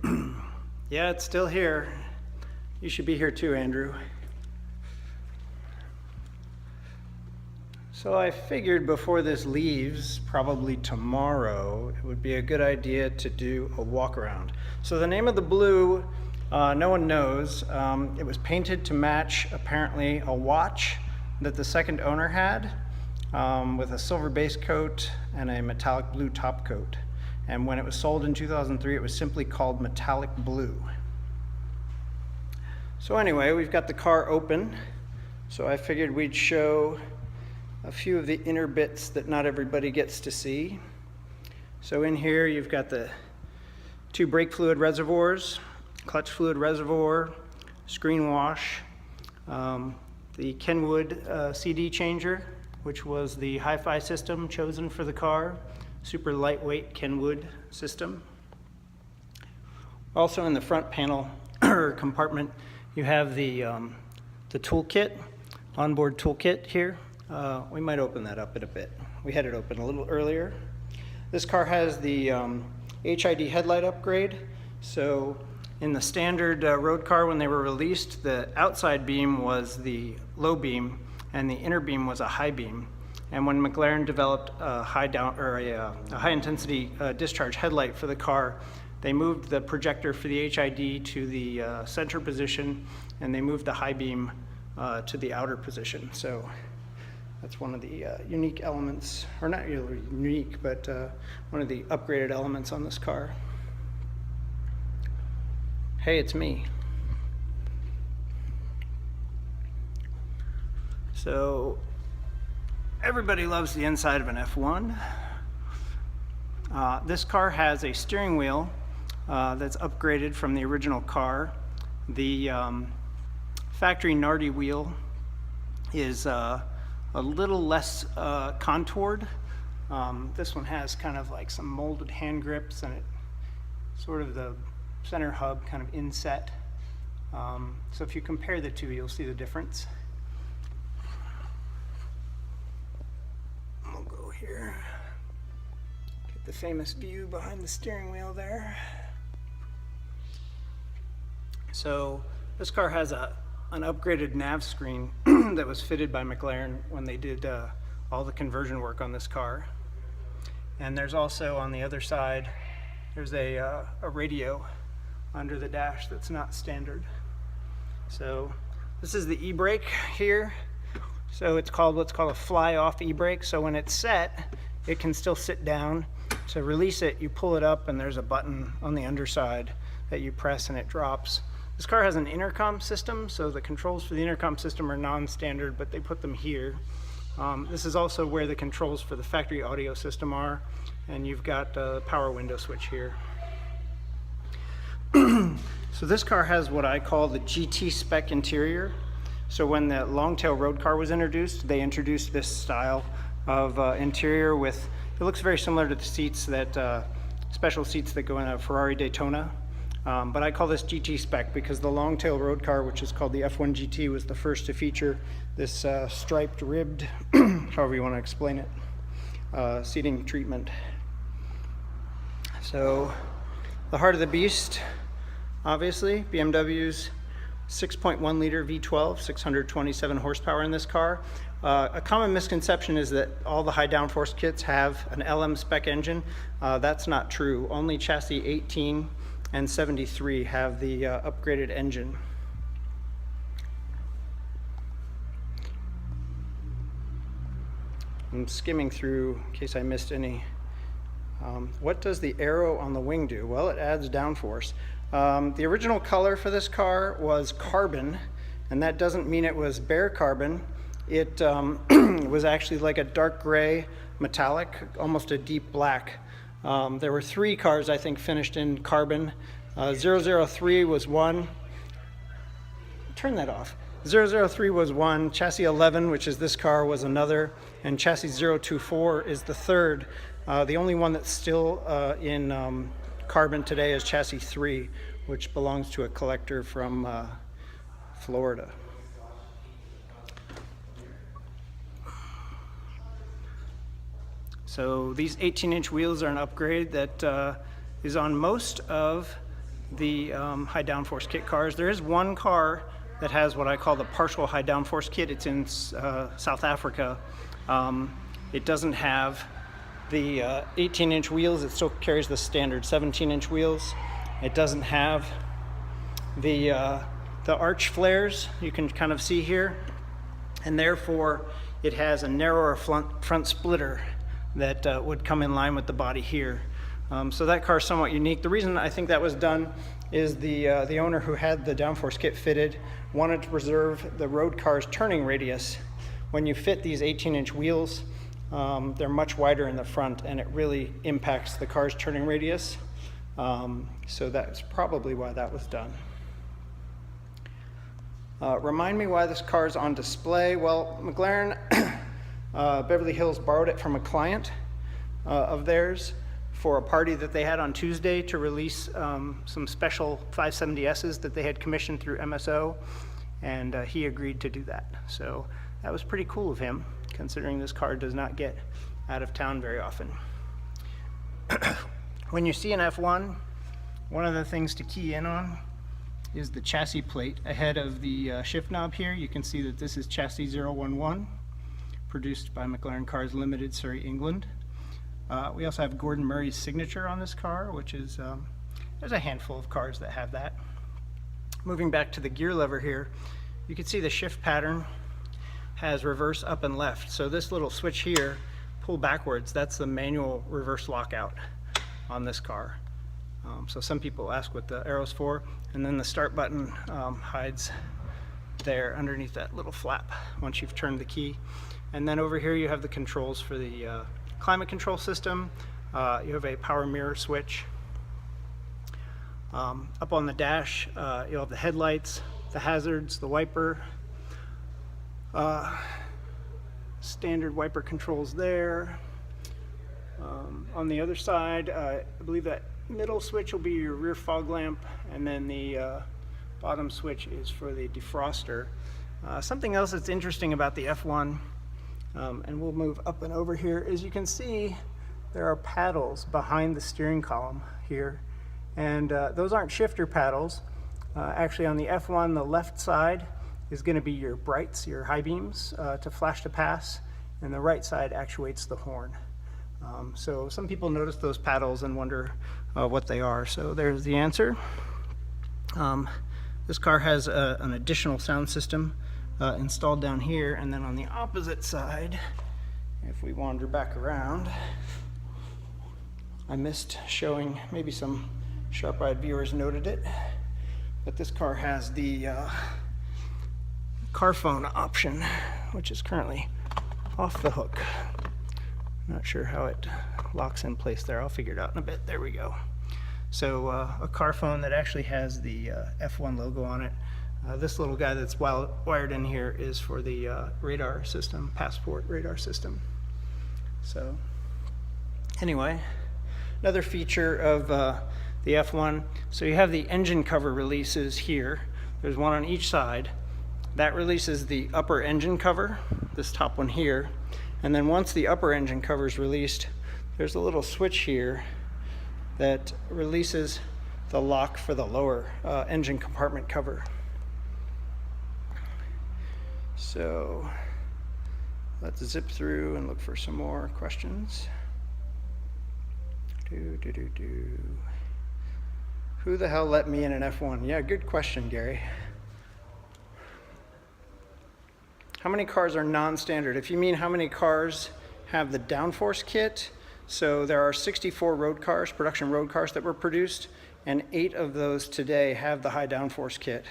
Yeah, it's still here. You should be here too, Andrew. So I figured before this leaves, probably tomorrow, it would be a good idea to do a walk around. So the name of the blue, no one knows. It was painted to match apparently a watch that the second owner had with a silver base coat and a metallic blue top coat. And when it was sold in 2003, it was simply called metallic blue. So anyway, we've got the car open. So I figured we'd show a few of the inner bits that not everybody gets to see. So in here you've got the two brake fluid reservoirs, clutch fluid reservoir, screen wash, the Kenwood CD changer, which was the hi-fi system chosen for the car, super lightweight Kenwood system. Also in the front panel or compartment, you have the toolkit, onboard toolkit here. We might open that up in a bit. We had it open a little earlier. This car has the HID headlight upgrade. So in the standard road car when they were released, the outside beam was the low beam and the inner beam was a high beam. And when McLaren developed a high intensity discharge headlight for the car, they moved the projector for the HID to the center position, and they moved the high beam to the outer position. So that's one of the unique elements, or not really unique, but one of the upgraded elements on this car. Hey, it's me. So everybody loves the inside of an F1. This car has a steering wheel that's upgraded from the original car. The factory Nardi wheel is a little less contoured. This one has kind of like some molded hand grips, and it sort of the center hub kind of inset. So if you compare the two, you'll see the difference. We'll go here. Get the famous view behind the steering wheel there. So this car has an upgraded Nav Screen that was fitted by McLaren when they did all the conversion work on this car. And there's also on the other side, there's a radio under the dash that's not standard. So this is the Ebrake here. So it's called what's called a fly-off Ebrake. So when it's set, it can still sit down. To release it, you pull it up and there's a button on the underside that you press and it drops. This car has an intercom system, so the controls for the intercom system are non-standard, but they put them here. This is also where the controls for the factory audio system are, and you've got a power window switch here. So this car has what I call the GT Spec Interior. So when the long-tail road car was introduced, they introduced this style of interior with, it looks very similar to the seats that, special seats that go in a Ferrari Daytona. But I call this GT Spec because the long-tail road car, which is called the F1 GT, was the first to feature this striped, ribbed, however you want to explain it, seating treatment. So the heart of the beast, obviously, BMW's 6.1 liter V12, 627 horsepower in this car. A common misconception is that all the high downforce kits have an LM spec engine. That's not true. Only chassis 18 and 73 have the upgraded engine. I'm skimming through in case I missed any. What does the arrow on the wing do? Well, it adds downforce. The original color for this car was carbon, and that doesn't mean it was bare carbon. It was actually like a dark gray metallic, almost a deep black. There were 3 cars, I think, finished in carbon. 003 was one. Turn that off. 003 was one. Chassis 11, which is this car, was another. And chassis 024 is the third. The only one that's still in carbon today is chassis 3, which belongs to a collector from Florida. So these 18-inch wheels are an upgrade that is on most of the high downforce kit cars. There is one car that has what I call the partial high downforce kit. It's in South Africa. It doesn't have the 18-inch wheels. It still carries the standard 17-inch wheels. It doesn't have the arch flares you can kind of see here, and therefore it has a narrower front splitter that would come in line with the body here. So that car is somewhat unique. The reason I think that was done is the owner who had the downforce kit fitted wanted to preserve the road car's turning radius. When you fit these 18-inch wheels, they're much wider in the front, and it really impacts the car's turning radius. So that's probably why that was done. Remind me why this car is on display. Well, McLaren Beverly Hills borrowed it from a client of theirs for a party that they had on Tuesday to release some special 570Ss that they had commissioned through MSO, and he agreed to do that. So that was pretty cool of him, considering this car does not get out of town very often. When you see an F1, one of the things to key in on is the chassis plate ahead of the shift knob here. You can see that this is chassis 011, produced by McLaren Cars Limited, Surrey, England. We also have Gordon Murray's signature on this car, which is, there's a handful of cars that have that. Moving back to the gear lever here, you can see the shift pattern has reverse, up, and left. So this little switch here, pull backwards, that's the manual reverse lockout on this car. So some people ask what the arrow's for, and then the start button hides there underneath that little flap once you've turned the key. And then over here you have the controls for the climate control system. You have a power mirror switch. Up on the dash, you'll have the headlights, the hazards, the wiper, standard wiper controls there. On the other side, I believe that middle switch will be your rear fog lamp, and then the bottom switch is for the defroster. Something else that's interesting about the F1, and we'll move up and over here, is you can see there are paddles behind the steering column here, and those aren't shifter paddles. Actually, on the F1, the left side is going to be your brights, your high beams to flash to pass, and the right side actuates the horn. So some people notice those paddles and wonder what they are. So there's the answer. This car has an additional sound system installed down here, and then on the opposite side, if we wander back around, I missed showing, maybe some sharp-eyed viewers noted it, but this car has the car phone option, which is currently off the hook. Not sure how it locks in place there. I'll figure it out in a bit. There we go. So a car phone that actually has the F1 logo on it. This little guy that's wired in here is for the radar system, passport radar system. So anyway, another feature of the F1, so you have the engine cover releases here. There's one on each side. That releases the upper engine cover, this top one here. And then once the upper engine cover is released, there's a little switch here that releases the lock for the lower engine compartment cover. So let's zip through and look for some more questions. Who the hell let me in an F1? Yeah, good question, Gary. How many cars are non-standard? If you mean how many cars have the downforce kit, so there are 64 road cars, production road cars that were produced, and 8 of those today have the high downforce kit.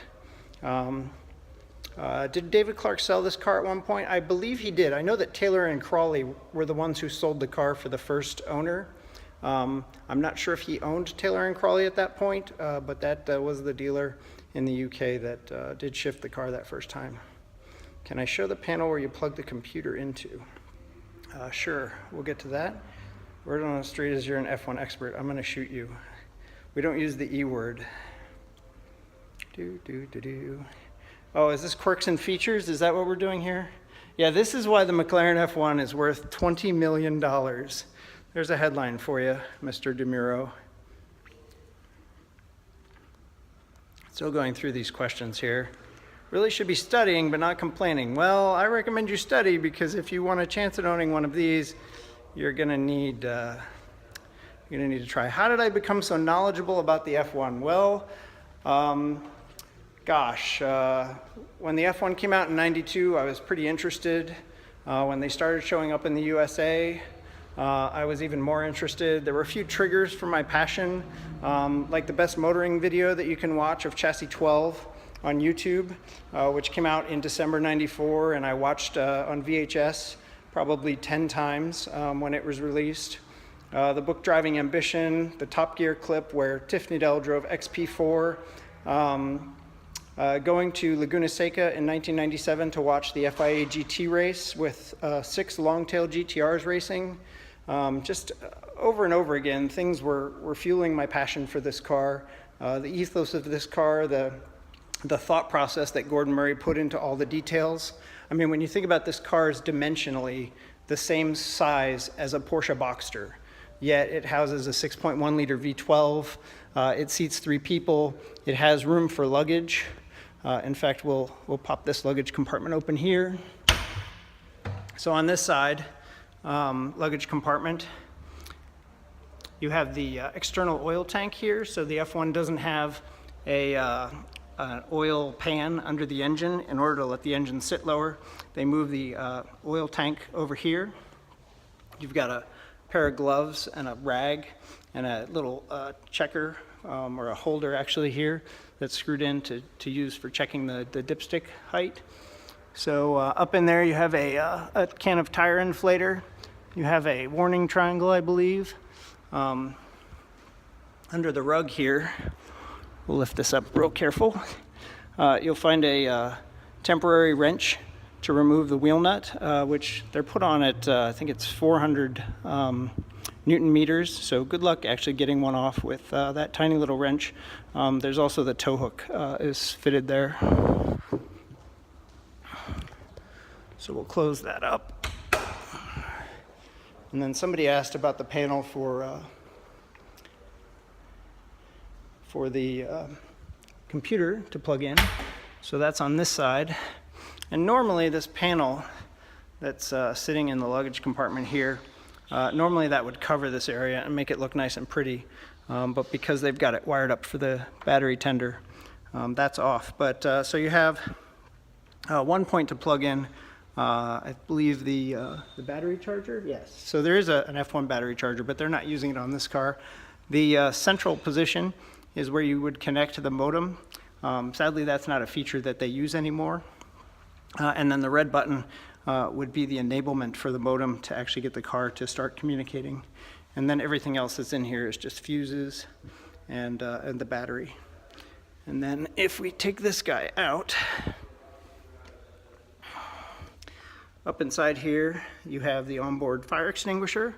Did David Clark sell this car at one point? I believe he did. I know that Taylor and Crawley were the ones who sold the car for the first owner. I'm not sure if he owned Taylor and Crawley at that point, but that was the dealer in the UK that did shift the car that first time. Can I show the panel where you plug the computer into? Sure, we'll get to that. Word on the street is you're an F1 expert. I'm gonna shoot you. We don't use the E word. Oh, is this quirks and features? Is that what we're doing here? Yeah, this is why the McLaren F1 is worth $20 million. There's a headline for you, Mr. DeMuro. Still going through these questions here. Really should be studying but not complaining. Well, I recommend you study, because if you want a chance at owning one of these, you're gonna need to try. How did I become so knowledgeable about the F1? Well, when the F1 came out in '92, I was pretty interested. When they started showing up in the USA, I was even more interested. There were a few triggers for my passion, like the best motoring video that you can watch of Chassis 12 on YouTube, which came out in December '94, and I watched on VHS probably 10 times when it was released. The book Driving Ambition, the Top Gear clip where Tiff Needell drove XP4, going to Laguna Seca in 1997 to watch the FIA GT race with 6 long-tail GTRs racing. Just over and over again, things were fueling my passion for this car. The ethos of this car, the thought process that Gordon Murray put into all the details. I mean, when you think about this car is dimensionally the same size as a Porsche Boxster, yet it houses a 6.1 liter V12. It seats 3 people. It has room for luggage. In fact, we'll pop this luggage compartment open here. So on this side, luggage compartment, you have the external oil tank here. So the F1 doesn't have an oil pan under the engine. In order to let the engine sit lower, they move the oil tank over here. You've got a pair of gloves and a rag and a little checker or a holder actually here that's screwed in to use for checking the dipstick height. So up in there you have a can of tire inflator. You have a warning triangle, I believe. Under the rug here, we'll lift this up real careful. You'll find a temporary wrench to remove the wheel nut, which they're put on at, I think it's 400 Newton meters. So good luck actually getting one off with that tiny little wrench. There's also the tow hook is fitted there. So we'll close that up. And then somebody asked about the panel for the computer to plug in. So that's on this side. And normally this panel that's sitting in the luggage compartment here, normally that would cover this area and make it look nice and pretty. But because they've got it wired up for the battery tender, that's off. But so you have one point to plug in, I believe the battery charger? Yes. So there is an F1 battery charger, but they're not using it on this car. The central position is where you would connect to the modem. Sadly, that's not a feature that they use anymore. And then the red button would be the enablement for the modem to actually get the car to start communicating. And then everything else that's in here is just fuses and the battery. And then if we take this guy out, up inside here, you have the onboard fire extinguisher.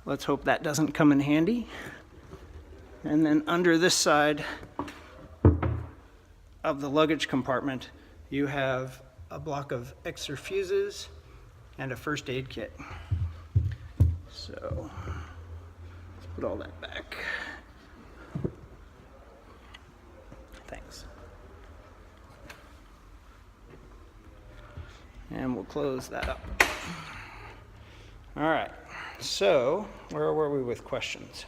Let's hope that doesn't come in handy. And then under this side of the luggage compartment, you have a block of extra fuses and a first aid kit. So let's put all that back. Thanks. And we'll close that up. All right, so where were we with questions?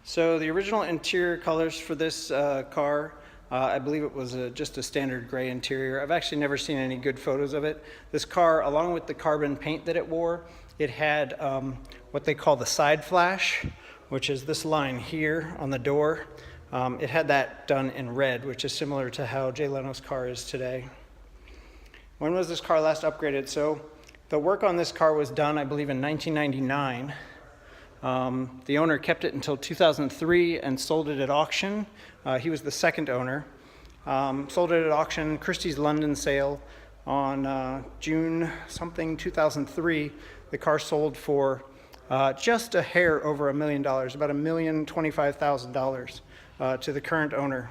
So the original interior colors for this car, I believe it was just a standard gray interior. I've actually never seen any good photos of it. This car, along with the carbon paint that it wore, it had what they call the side flash, which is this line here on the door. It had that done in red, which is similar to how Jay Leno's car is today. When was this car last upgraded? So the work on this car was done, I believe, in 1999. The owner kept it until 2003 and sold it at auction. He was the second owner. Sold it at auction, Christie's London sale on June something 2003. The car sold for just a hair over $1 million, about $1,025,000 to the current owner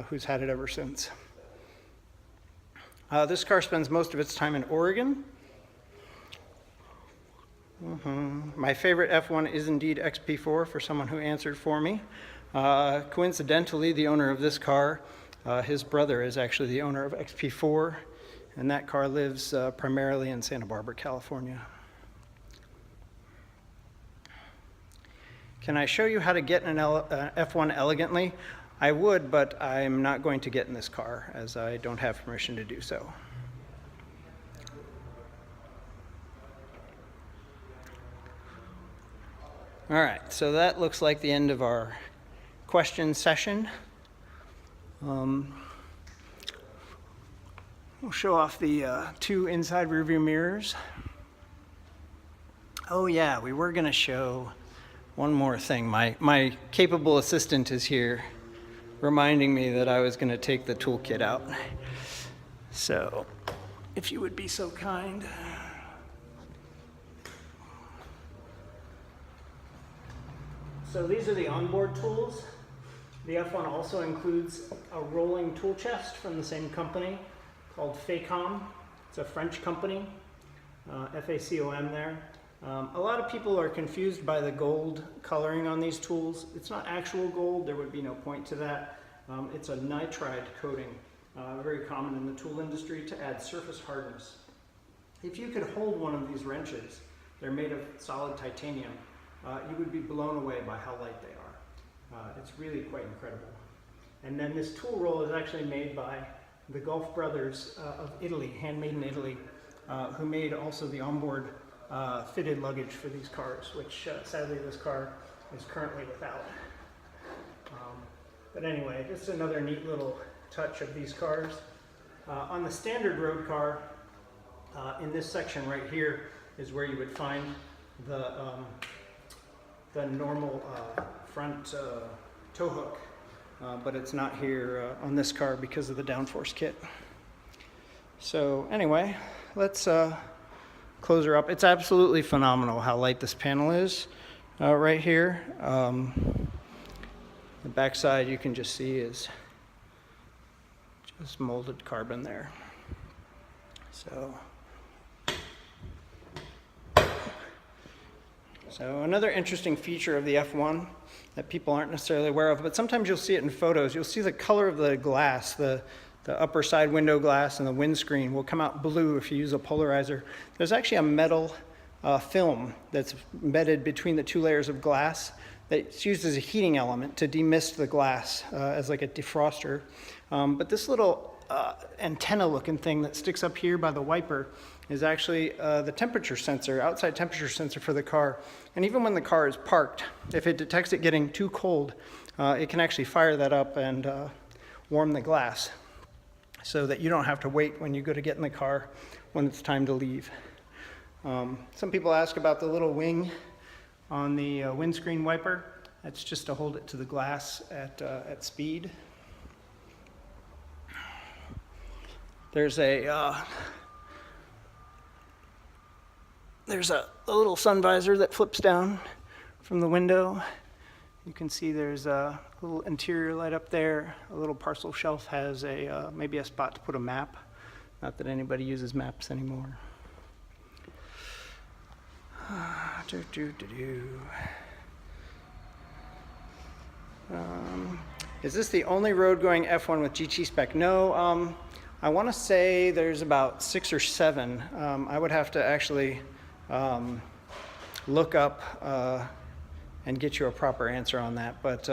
who's had it ever since. This car spends most of its time in Oregon. My favorite F1 is indeed XP4 for someone who answered for me. Coincidentally, the owner of this car, his brother is actually the owner of XP4, and that car lives primarily in Santa Barbara, California. Can I show you how to get an F1 elegantly? I would, but I'm not going to get in this car as I don't have permission to do so. All right, so that looks like the end of our question session. We'll show off the 2 inside rearview mirrors. Oh yeah, we were gonna show one more thing. My capable assistant is here reminding me that I was gonna take the toolkit out. So, if you would be so kind. So these are the onboard tools. The F1 also includes a rolling tool chest from the same company called Facom. It's a French company, F-A-C-O-M there. A lot of people are confused by the gold coloring on these tools. It's not actual gold, there would be no point to that. It's a nitride coating, very common in the tool industry to add surface hardness. If you could hold one of these wrenches, they're made of solid titanium, you would be blown away by how light they are. It's really quite incredible. And then this tool roll is actually made by the Gulf brothers of Italy, handmade in Italy, who made also the onboard fitted luggage for these cars, which sadly this car is currently without. But anyway, this is another neat little touch of these cars. On the standard road car, in this section right here is where you would find the normal front tow hook, but it's not here on this car because of the downforce kit. So anyway, let's close her up. It's absolutely phenomenal how light this panel is right here. The backside you can just see is just molded carbon there. So another interesting feature of the F1 that people aren't necessarily aware of, but sometimes you'll see it in photos. You'll see the color of the glass, the upper side window glass and the windscreen will come out blue if you use a polarizer. There's actually a metal film that's embedded between the 2 layers of glass that's used as a heating element to demist the glass as like a defroster. But this little antenna looking thing that sticks up here by the wiper is actually the temperature sensor, outside temperature sensor for the car. And even when the car is parked, if it detects it getting too cold, it can actually fire that up and warm the glass so that you don't have to wait when you go to get in the car when it's time to leave. Some people ask about the little wing on the windscreen wiper. That's just to hold it to the glass at speed. There's a little sun visor that flips down from the window. You can see there's a little interior light up there. A little parcel shelf has maybe a spot to put a map. Not that anybody uses maps anymore. Is this the only road going F1 with GT spec? No, I want to say there's about 6 or 7. I would have to actually look up and get you a proper answer on that. But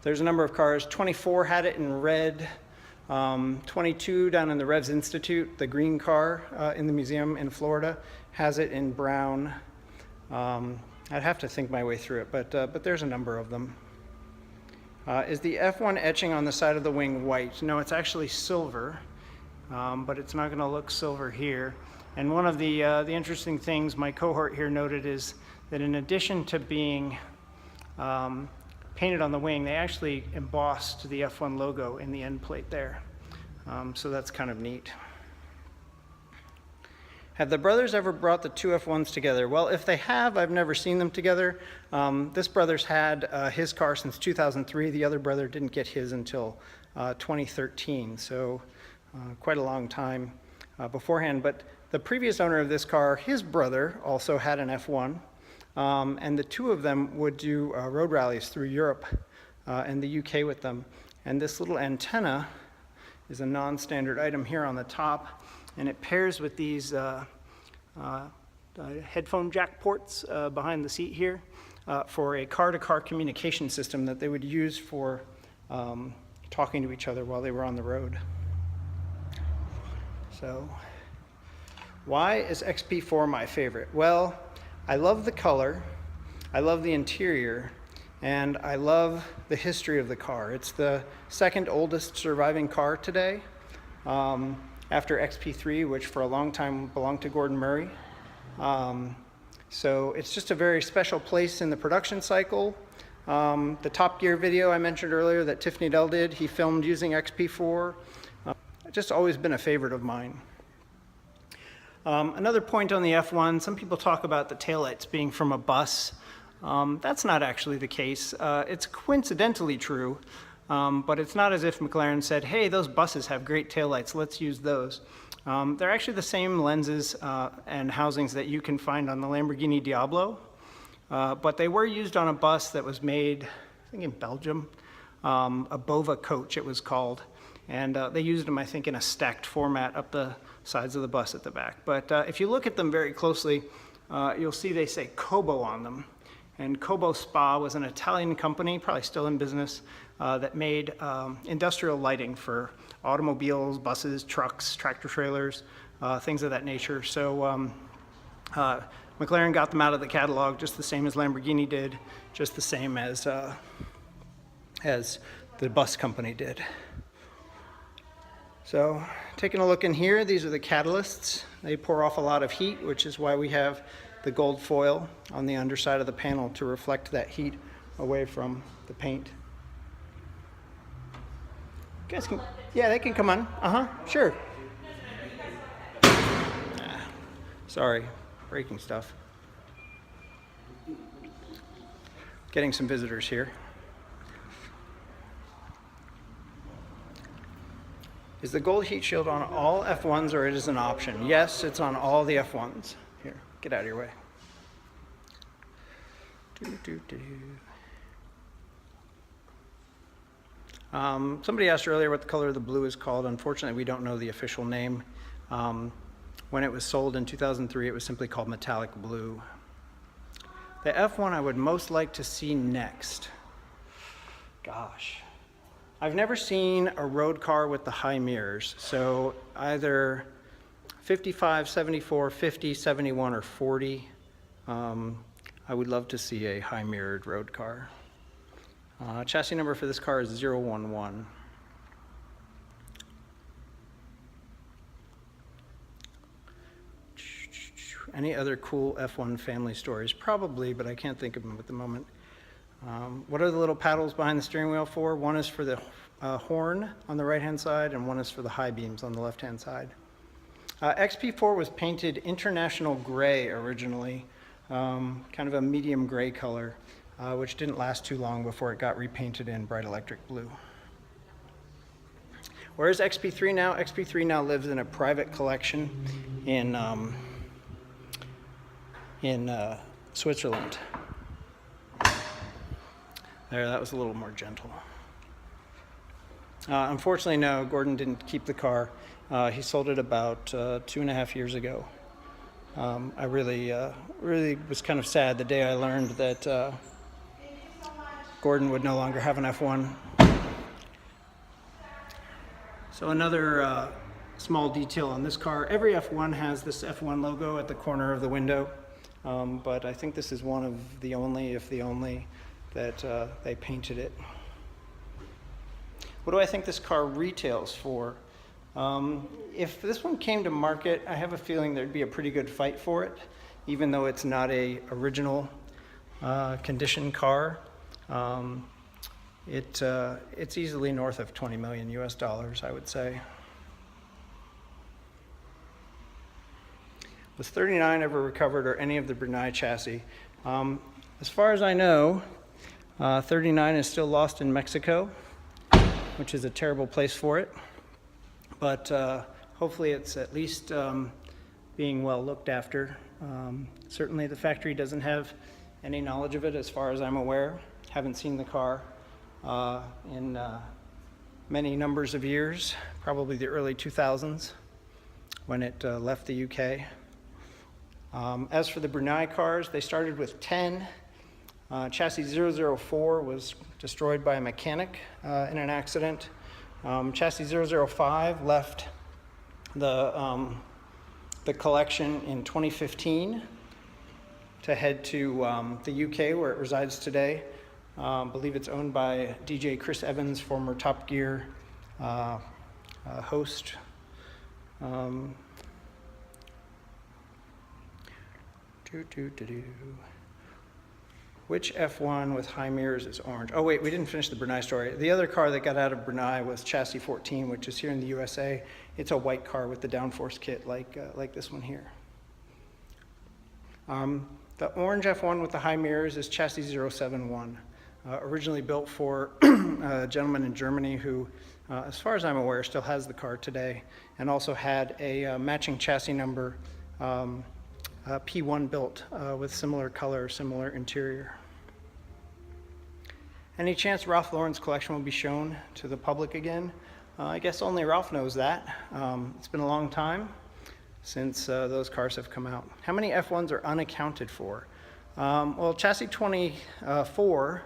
there's a number of cars. 24 had it in red. 22 down in the Revs Institute, the green car in the museum in Florida, has it in brown. I'd have to think my way through it, but there's a number of them. Is the F1 etching on the side of the wing white? No, it's actually silver, but it's not going to look silver here. And one of the interesting things my cohort here noted is that in addition to being painted on the wing, they actually embossed the F1 logo in the end plate there. So that's kind of neat. Have the brothers ever brought the 2 F1s together? Well, if they have, I've never seen them together. This brother's had his car since 2003. The other brother didn't get his until 2013, so quite a long time beforehand. But the previous owner of this car, his brother also had an F1, and the two of them would do road rallies through Europe and the UK with them. And this little antenna is a non-standard item here on the top, and it pairs with these headphone jack ports behind the seat here for a car-to-car communication system that they would use for talking to each other while they were on the road. So, why is XP4 my favorite? Well, I love the color, I love the interior, and I love the history of the car. It's the second oldest surviving car today, after XP3, which for a long time belonged to Gordon Murray. So it's just a very special place in the production cycle. The Top Gear video I mentioned earlier that Tiffany Dell did, he filmed using XP4. Just always been a favorite of mine. Another point on the F1, some people talk about the taillights being from a bus. That's not actually the case. It's coincidentally true, but it's not as if McLaren said, hey, those buses have great taillights, let's use those. They're actually the same lenses and housings that you can find on the Lamborghini Diablo, but they were used on a bus that was made, I think in Belgium, a Bova coach it was called, and they used them, I think, in a stacked format up the sides of the bus at the back. But if you look at them very closely, you'll see they say Cobo on them. And Cobo Spa was an Italian company, probably still in business, that made industrial lighting for automobiles, buses, trucks, tractor trailers, things of that nature. So McLaren got them out of the catalog just the same as Lamborghini did, just the same as the bus company did. So taking a look in here, these are the catalysts. They pour off a lot of heat, which is why we have the gold foil on the underside of the panel to reflect that heat away from the paint. You guys can, yeah, they can come on. Sure. Sorry, breaking stuff. Getting some visitors here. Is the gold heat shield on all F1s, or it is an option? Yes, it's on all the F1s. Here, get out of your way. Somebody asked earlier what the color of the blue is called. Unfortunately, we don't know the official name. When it was sold in 2003, it was simply called metallic blue. The F1 I would most like to see next. Gosh. I've never seen a road car with the high mirrors, so either 55, 74, 50, 71, or 40. I would love to see a high mirrored road car. Chassis number for this car is 011. Any other cool F1 family stories? Probably, but I can't think of them at the moment. What are the little paddles behind the steering wheel for? One is for the horn on the right-hand side, and one is for the high beams on the left-hand side. XP4 was painted International Gray originally, kind of a medium gray color, which didn't last too long before it got repainted in bright electric blue. Where is XP3 now? XP3 now lives in a private collection in Switzerland. There, that was a little more gentle. Unfortunately, no, Gordon didn't keep the car. He sold it about 2.5 years ago. I really was kind of sad the day I learned that Gordon would no longer have an F1. So another small detail on this car, every F1 has this F1 logo at the corner of the window, but I think this is one of the only, if the only, that they painted it. What do I think this car retails for? If this one came to market, I have a feeling there'd be a pretty good fight for it, even though it's not a original condition car. It's easily north of 20 million US dollars, I would say. Was 39 ever recovered, or any of the Brunei chassis? As far as I know, 39 is still lost in Mexico, which is a terrible place for it. But hopefully it's at least being well looked after. Certainly the factory doesn't have any knowledge of it as far as I'm aware. Haven't seen the car in many numbers of years, probably the early 2000s when it left the UK. As for the Brunei cars, they started with 10. Chassis 004 was destroyed by a mechanic in an accident. Chassis 005 left the collection in 2015 to head to the UK where it resides today. I believe it's owned by DJ Chris Evans, former Top Gear host. Which F1 with high mirrors is orange? Oh wait, we didn't finish the Brunei story. The other car that got out of Brunei was Chassis 14, which is here in the USA. It's a white car with the downforce kit like this one here. The orange F1 with the high mirrors is Chassis 071. Originally built for a gentleman in Germany who, as far as I'm aware, still has the car today, and also had a matching chassis number P1 built with similar color, similar interior. Any chance Ralph Lauren's collection will be shown to the public again? I guess only Ralph knows that. It's been a long time since those cars have come out. How many F1s are unaccounted for? Well, Chassis 24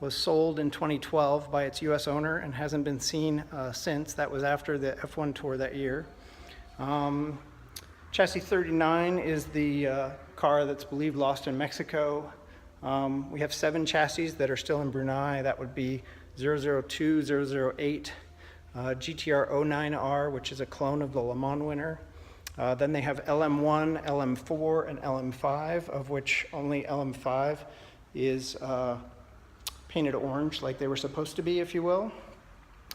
was sold in 2012 by its US owner and hasn't been seen since. That was after the F1 tour that year. Chassis 39 is the car that's believed lost in Mexico. We have 7 chassis that are still in Brunei. That would be 002, 008, GTR 09R, which is a clone of the Le Mans winner. Then they have LM1, LM4, and LM5, of which only LM5 is painted orange like they were supposed to be, if you will.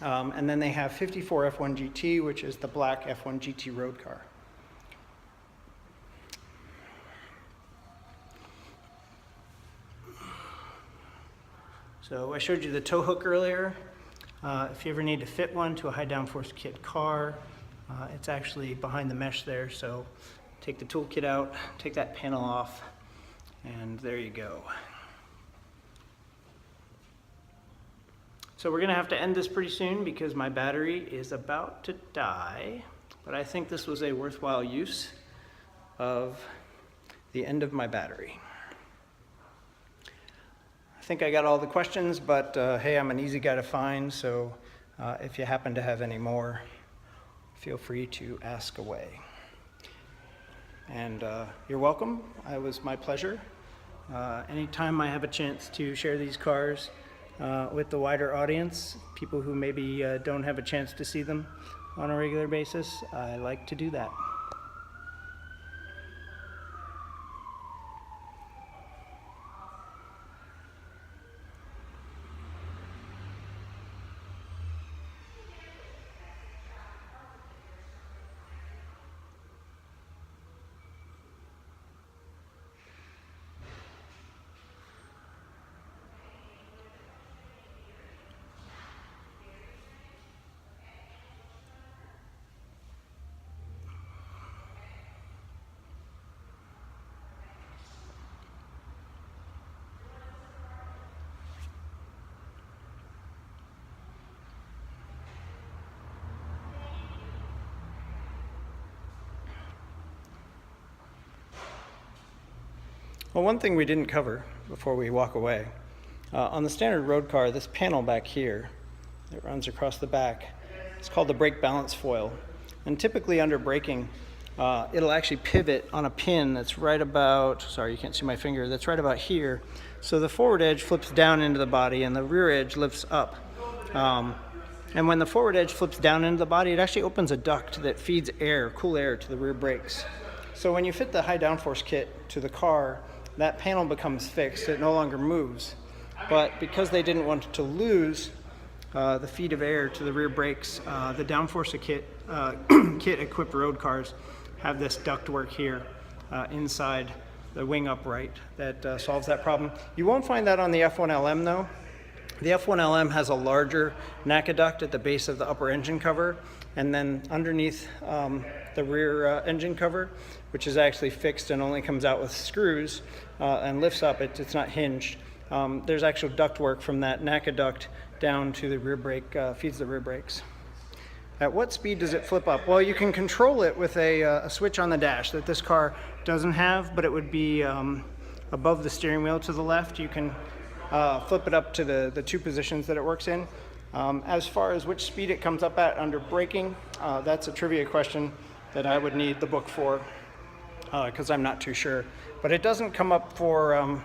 And then they have 54 F1 GT, which is the black F1 GT road car. So I showed you the tow hook earlier. If you ever need to fit one to a high downforce kit car, it's actually behind the mesh there. So take the toolkit out, take that panel off, and there you go. So we're gonna have to end this pretty soon because my battery is about to die, but I think this was a worthwhile use of the end of my battery. I think I got all the questions, but hey, I'm an easy guy to find, so if you happen to have any more, feel free to ask away. And you're welcome. It was my pleasure. Anytime I have a chance to share these cars with the wider audience, people who maybe don't have a chance to see them on a regular basis, I like to do that. Well, one thing we didn't cover before we walk away, on the standard road car, this panel back here that runs across the back, it's called the brake balance foil. And typically under braking, it'll actually pivot on a pin that's right about, sorry, you can't see my finger, that's right about here. So the forward edge flips down into the body and the rear edge lifts up. And when the forward edge flips down into the body, it actually opens a duct that feeds air, cool air, to the rear brakes. So when you fit the high downforce kit to the car, that panel becomes fixed, it no longer moves. But because they didn't want to lose the feed of air to the rear brakes, the downforce kit equipped road cars have this ductwork here inside the wing upright that solves that problem. You won't find that on the F1 LM though. The F1LM has a larger NACA duct at the base of the upper engine cover, and then underneath the rear engine cover, which is actually fixed and only comes out with screws and lifts up. It's not hinged. There's actual duct work from that NACA duct down to the rear brake, feeds the rear brakes. At what speed does it flip up? Well, you can control it with a switch on the dash that this car doesn't have, but it would be above the steering wheel to the left. You can flip it up to the two positions that it works in. As far as which speed it comes up at under braking, that's a trivia question that I would need the book for, because I'm not too sure. But it doesn't come up for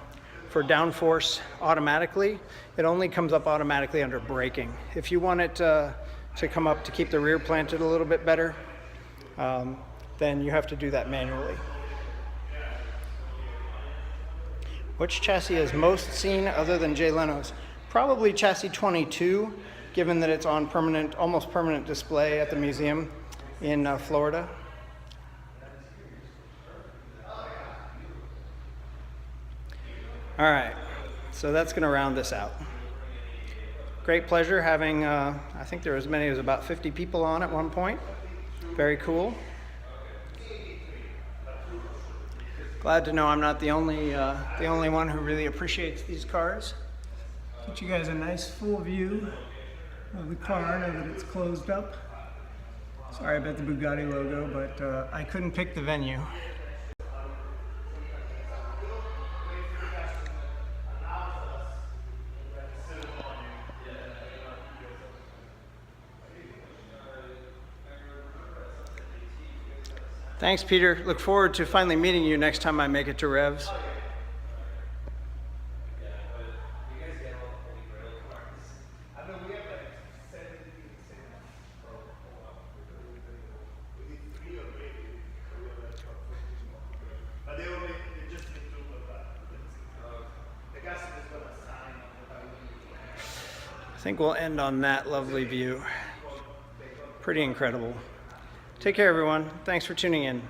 downforce automatically. It only comes up automatically under braking. If you want it to come up to keep the rear planted a little bit better, then you have to do that manually. Which chassis is most seen other than Jay Leno's? Probably chassis 22, given that it's on permanent, almost permanent display at the museum in Florida. All right, so that's going to round this out. Great pleasure having, I think there were as many as about 50 people on at one point. Very cool. Glad to know I'm not the only one who really appreciates these cars. Get you guys a nice full view of the car now that it's closed up. Sorry about the Bugatti logo, but I couldn't pick the venue. Thanks, Peter. Look forward to finally meeting you next time I make it to Revs. I think we'll end on that lovely view. Pretty incredible. Take care, everyone. Thanks for tuning in.